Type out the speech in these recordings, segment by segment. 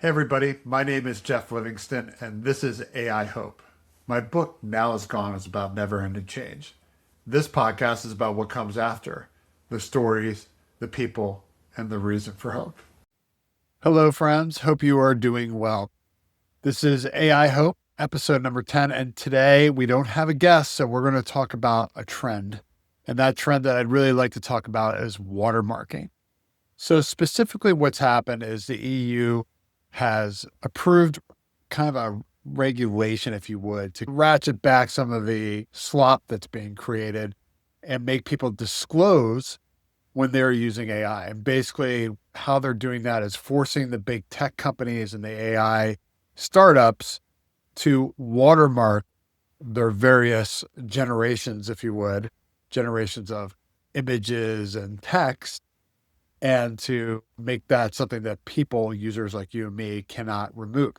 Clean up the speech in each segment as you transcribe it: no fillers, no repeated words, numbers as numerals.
Hey everybody, my name is Jeff Livingston and this is AI Hope. My book, Now Is Gone, is about never-ending change. This podcast is about what comes after, the stories, the people, and the reason for hope. Hello friends, hope you are doing well. This is AI Hope, episode number 10, and today we don't have a guest, so we're going to talk about a trend. And that trend that I'd really like to talk about is watermarking. So specifically what's happened is the EU has approved kind of a regulation, if you would, to ratchet back some of the slop that's being created and make people disclose when they're using AI. And basically how they're doing that is forcing the big tech companies and the AI startups to watermark their various generations, if you would, generations of images and text, and to make that something that people, users like you and me, cannot remove.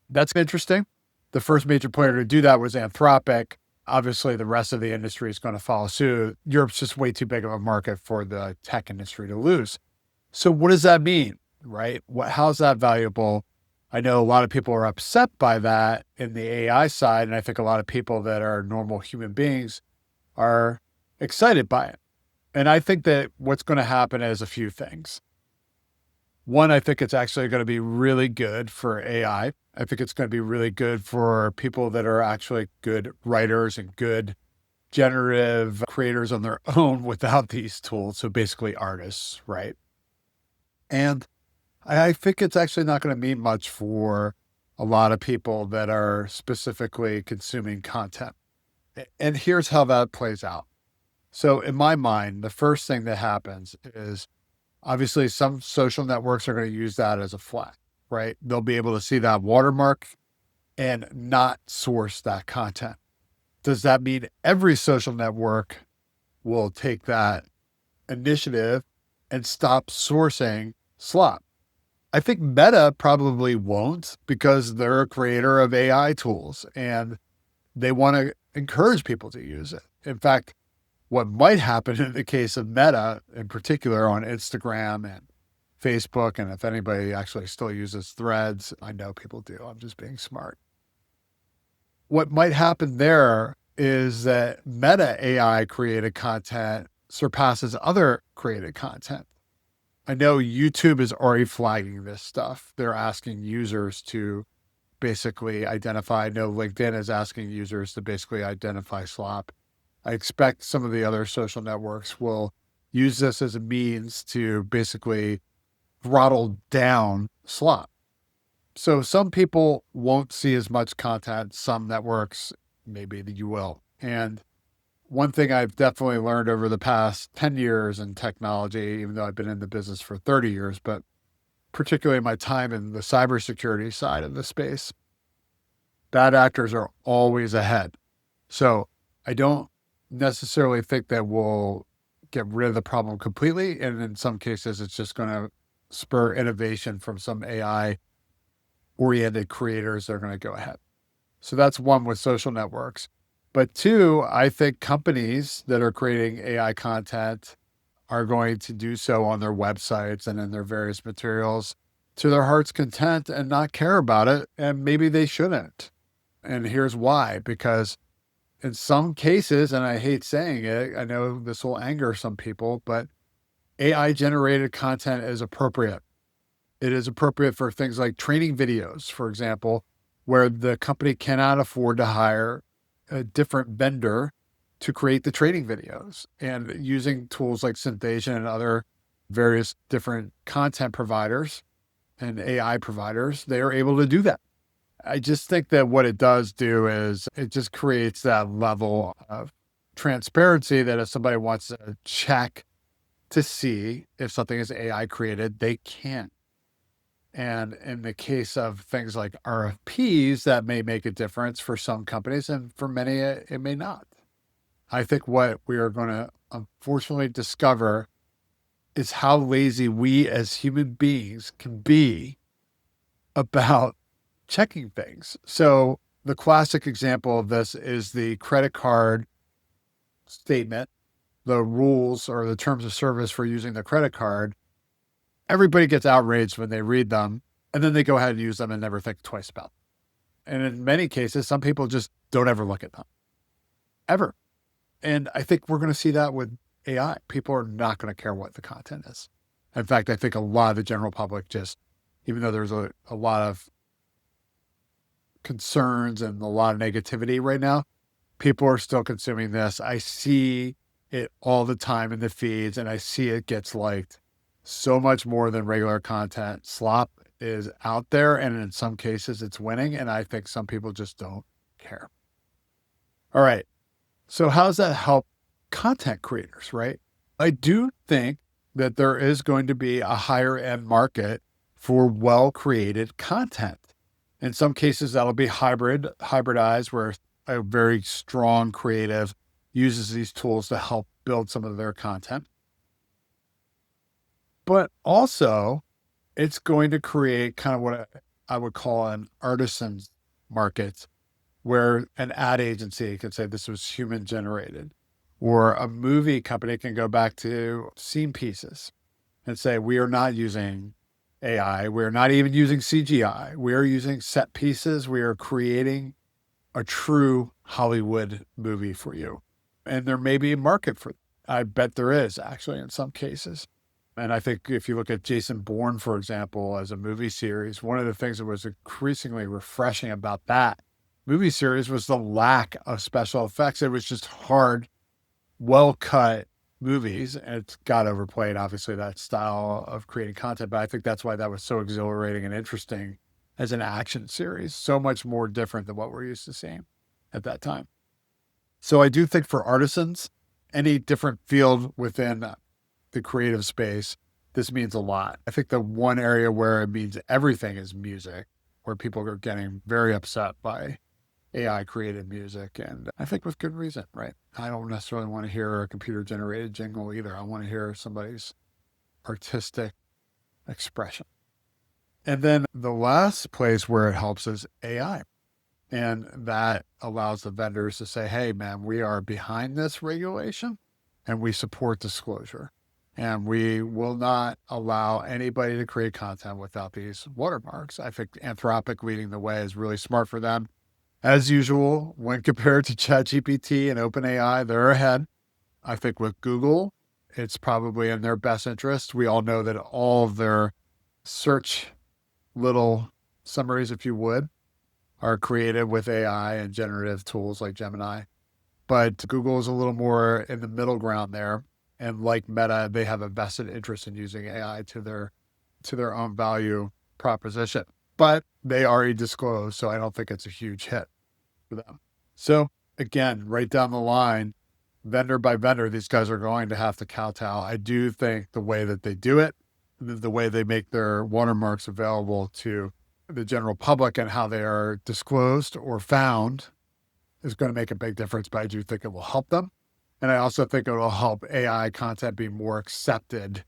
That's interesting. The first major player to do that was Anthropic. Obviously, the rest of the industry is going to follow suit. Europe's just way too big of a market for the tech industry to lose. So what does that mean, right? How's that valuable? I know a lot of people are upset by that in the AI side, and I think a lot of people that are normal human beings are excited by it. And I think that what's going to happen is a few things. One, I think it's actually going to be really good for AI. I think it's going to be really good for people that are actually good writers and good generative creators on their own without these tools. So basically artists, right? And I think it's actually not going to mean much for a lot of people that are specifically consuming content. And here's how that plays out. So in my mind, the first thing that happens is obviously some social networks are going to use that as a flag, right? They'll be able to see that watermark and not source that content. Does that mean every social network will take that initiative and stop sourcing slop? I think Meta probably won't, because they're a creator of AI tools and they want to encourage people to use it. In fact, what might happen in the case of Meta, in particular on Instagram and Facebook, and if anybody actually still uses Threads, I know people do, I'm just being smart. What might happen there is that Meta AI created content surpasses other created content. I know YouTube is already flagging this stuff. They're asking users to basically identify. I know LinkedIn is asking users to basically identify slop. I expect some of the other social networks will use this as a means to basically throttle down slop. So some people won't see as much content. Some networks, maybe you will. And one thing I've definitely learned over the past 10 years in technology, even though I've been in the business for 30 years, but particularly my time in the cybersecurity side of the space, bad actors are always ahead. So I don't necessarily think that we'll get rid of the problem completely. And in some cases, it's just going to spur innovation from some AI oriented creators that are going to go ahead. So that's one with social networks. But two, I think companies that are creating AI content are going to do so on their websites and in their various materials to their heart's content and not care about it. And maybe they shouldn't. And here's why, because in some cases, and I hate saying it, I know this will anger some people, but AI generated content is appropriate. It is appropriate for things like training videos, for example, where the company cannot afford to hire a different vendor to create the training videos. And using tools like Synthesia and other various different content providers and AI providers, they are able to do that. I just think that what it does do is it just creates that level of transparency that if somebody wants to check to see if something is AI created, they can. And in the case of things like RFPs, that may make a difference for some companies, and for many, it may not. I think what we are going to unfortunately discover is how lazy we as human beings can be about checking things. So the classic example of this is the credit card statement, the rules or the terms of service for using the credit card. Everybody gets outraged when they read them. And then they go ahead and use them and never think twice about them. And in many cases, some people just don't ever look at them, ever. And I think we're going to see that with AI. People are not going to care what the content is. In fact, I think a lot of the general public just, even though there's a lot of concerns and a lot of negativity right now, people are still consuming this. I see it all the time in the feeds, and I see it gets liked so much more than regular content. Slop is out there, and in some cases it's winning, and I think some people just don't care. All right. So how does that help content creators, right? I do think that there is going to be a higher end market for well-created content. In some cases, that'll be hybridized, where a very strong creative uses these tools to help build some of their content. But also, it's going to create kind of what I would call an artisan market, where an ad agency could say this was human generated, or a movie company can go back to scene pieces and say, we are not using AI. We're not even using CGI. We are using set pieces. We are creating a true Hollywood movie for you. And there may be a market for it. I bet there is, actually, in some cases. And I think if you look at Jason Bourne, for example, as a movie series, one of the things that was increasingly refreshing about that movie series was the lack of special effects. It was just hard, well-cut movies. And it's got overplayed, obviously, that style of creating content. But I think that's why that was so exhilarating and interesting as an action series. So much more different than what we're used to seeing at that time. So I do think for artisans, any different field within the creative space, this means a lot. I think the one area where it means everything is music, where people are getting very upset by AI created music. And I think with good reason, right? I don't necessarily want to hear a computer generated jingle either. I want to hear somebody's artistic expression. And then the last place where it helps is AI. And that allows the vendors to say, hey, man, we are behind this regulation and we support disclosure. And we will not allow anybody to create content without these watermarks. I think Anthropic leading the way is really smart for them. As usual, when compared to ChatGPT and OpenAI, they're ahead. I think with Google, it's probably in their best interest. We all know that all of their search little summaries, if you would, are created with AI and generative tools like Gemini. But Google is a little more in the middle ground there. And like Meta, they have a vested interest in using AI to their own value proposition. But they already disclosed, so I don't think it's a huge hit for them. So again, right down the line, vendor by vendor, these guys are going to have to kowtow. I do think the way that they do it, the way they make their watermarks available to the general public and how they are disclosed or found is going to make a big difference, but I do think it will help them. And I also think it will help AI content be more accepted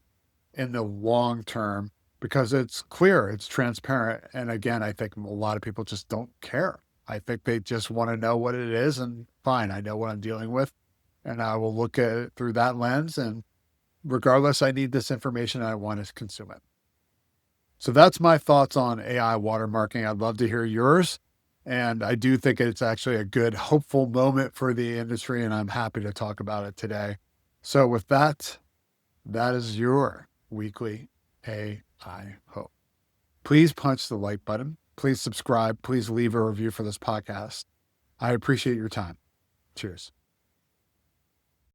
in the long term because it's clear, it's transparent. And again, I think a lot of people just don't care. I think they just want to know what it is and fine, I know what I'm dealing with and I will look at it through that lens. And regardless, I need this information and I want to consume it. So that's my thoughts on AI watermarking. I'd love to hear yours. And I do think it's actually a good, hopeful moment for the industry, and I'm happy to talk about it today. So with that, that is your weekly AI Hope. Please punch the like button. Please subscribe. Please leave a review for this podcast. I appreciate your time. Cheers.